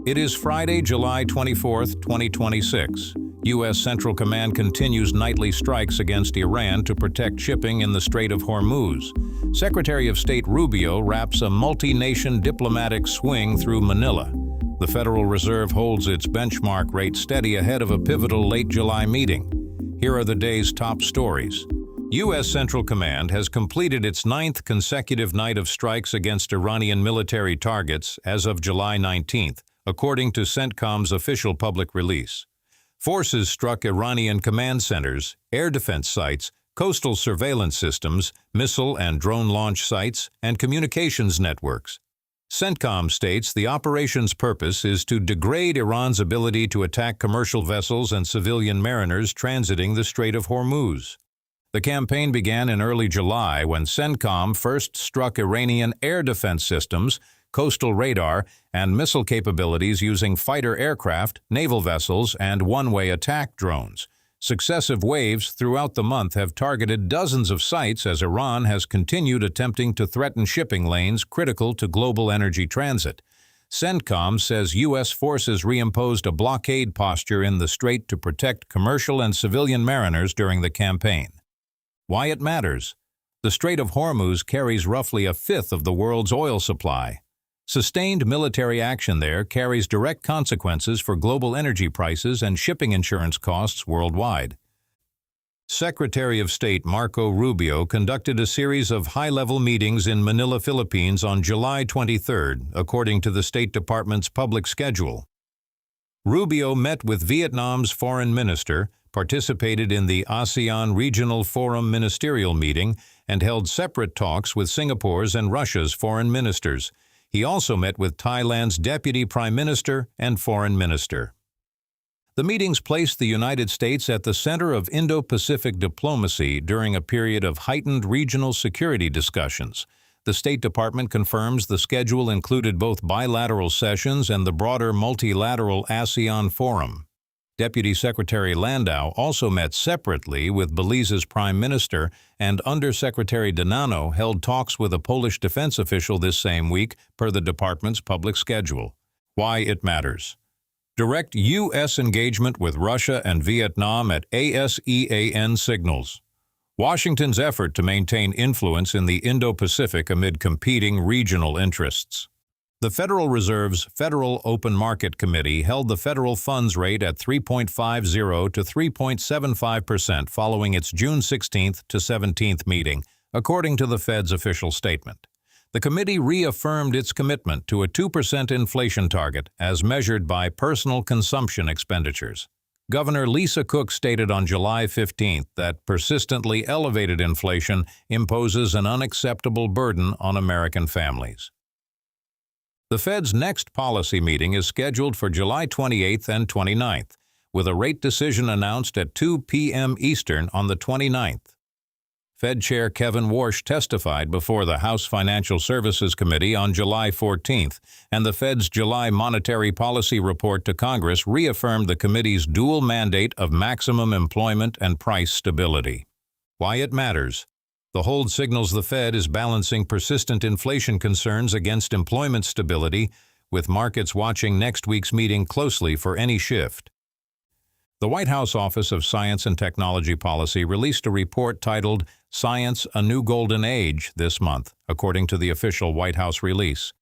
It is Friday, July 24, 2026. U.S. Central Command continues nightly strikes against Iran to protect shipping in the Strait of Hormuz. Secretary of State Rubio wraps a multi-nation diplomatic swing through Manila. The Federal Reserve holds its benchmark rate steady ahead of a pivotal late July meeting. Here are the day's top stories. U.S. Central Command has completed its 9th consecutive night of strikes against Iranian military targets as of July 19th, according to CENTCOM's official public release. Forces struck Iranian command centers, air defense sites, coastal surveillance systems, missile and drone launch sites, and communications networks. CENTCOM states the operation's purpose is to degrade Iran's ability to attack commercial vessels and civilian mariners transiting the Strait of Hormuz. The campaign began in early July when CENTCOM first struck Iranian air defense systems, coastal radar, and missile capabilities using fighter aircraft, naval vessels, and one-way attack drones. Successive waves throughout the month have targeted dozens of sites as Iran has continued attempting to threaten shipping lanes critical to global energy transit. CENTCOM says U.S. forces reimposed a blockade posture in the strait to protect commercial and civilian mariners during the campaign. Why it matters? The Strait of Hormuz carries roughly a fifth of the world's oil supply. Sustained military action there carries direct consequences for global energy prices and shipping insurance costs worldwide. Secretary of State Marco Rubio conducted a series of high-level meetings in Manila, Philippines on July 23rd, according to the State Department's public schedule. Rubio met with Vietnam's foreign minister, participated in the ASEAN Regional Forum ministerial meeting, and held separate talks with Singapore's and Russia's foreign ministers. He also met with Thailand's Deputy Prime Minister and Foreign Minister. The meetings placed the United States at the center of Indo-Pacific diplomacy during a period of heightened regional security discussions. The State Department confirms the schedule included both bilateral sessions and the broader multilateral ASEAN Forum. Deputy Secretary Landau also met separately with Belize's Prime Minister, and Undersecretary Denano held talks with a Polish defense official this same week, per the department's public schedule. Why it matters. Direct U.S. engagement with Russia and Vietnam at ASEAN signals Washington's effort to maintain influence in the Indo-Pacific amid competing regional interests. The Federal Reserve's Federal Open Market Committee held the federal funds rate at 3.50 to 3.75% following its June 16th to 17th meeting, according to the Fed's official statement. The committee reaffirmed its commitment to a 2% inflation target as measured by personal consumption expenditures. Governor Lisa Cook stated on July 15th that persistently elevated inflation imposes an unacceptable burden on American families. The Fed's next policy meeting is scheduled for July 28th and 29th, with a rate decision announced at 2 p.m. Eastern on the 29th. Fed Chair Kevin Warsh testified before the House Financial Services Committee on July 14th, and the Fed's July Monetary Policy Report to Congress reaffirmed the committee's dual mandate of maximum employment and price stability. Why it matters. The hold signals the Fed is balancing persistent inflation concerns against employment stability, with markets watching next week's meeting closely for any shift. The White House Office of Science and Technology Policy released a report titled Science: A New Golden Age this month, according to the official White House release.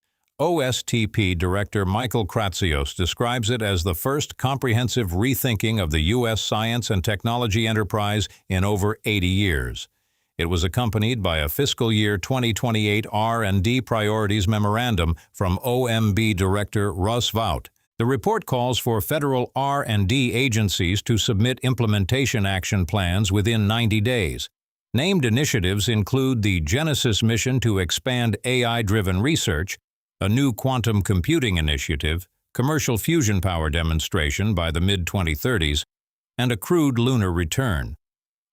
OSTP Director Michael Kratsios describes it as the first comprehensive rethinking of the U.S. science and technology enterprise in over 80 years. It was accompanied by a fiscal year 2028 R&D priorities memorandum from OMB Director Russ Vought. The report calls for federal R&D agencies to submit implementation action plans within 90 days. Named initiatives include the Genesis mission to expand AI-driven research, a new quantum computing initiative, commercial fusion power demonstration by the mid-2030s, and a crewed lunar return.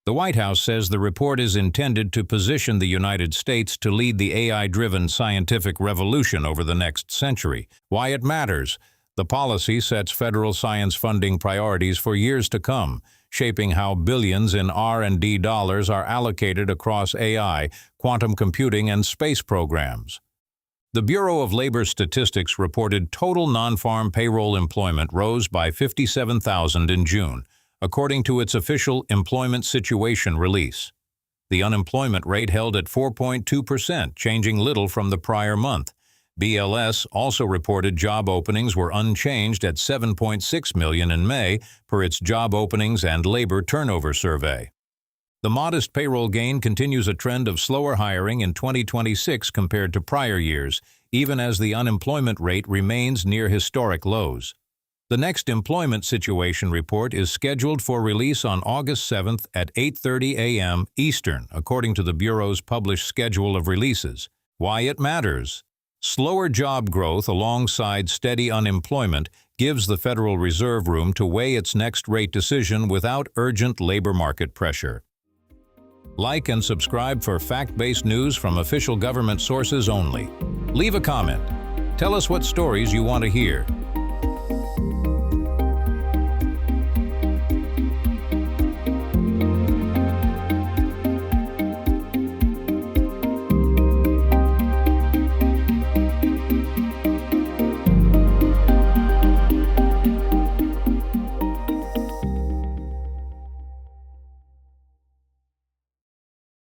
The White House says the report is intended to position the United States to lead the AI-driven scientific revolution over the next century. Why it matters. The policy sets federal science funding priorities for years to come, shaping how billions in R&D dollars are allocated across AI, quantum computing, and space programs. The Bureau of Labor Statistics reported total non-farm payroll employment rose by 57,000 in June, according to its official Employment Situation release. The unemployment rate held at 4.2%, changing little from the prior month. BLS also reported job openings were unchanged at 7.6 million in May, per its Job Openings and Labor Turnover Survey. The modest payroll gain continues a trend of slower hiring in 2026 compared to prior years, even as the unemployment rate remains near historic lows. The next Employment Situation report is scheduled for release on August 7th at 8:30 a.m. Eastern, according to the Bureau's published schedule of releases. Why it matters? Slower job growth alongside steady unemployment gives the Federal Reserve room to weigh its next rate decision without urgent labor market pressure. Like and subscribe for fact-based news from official government sources only. Leave a comment. Tell us what stories you want to hear.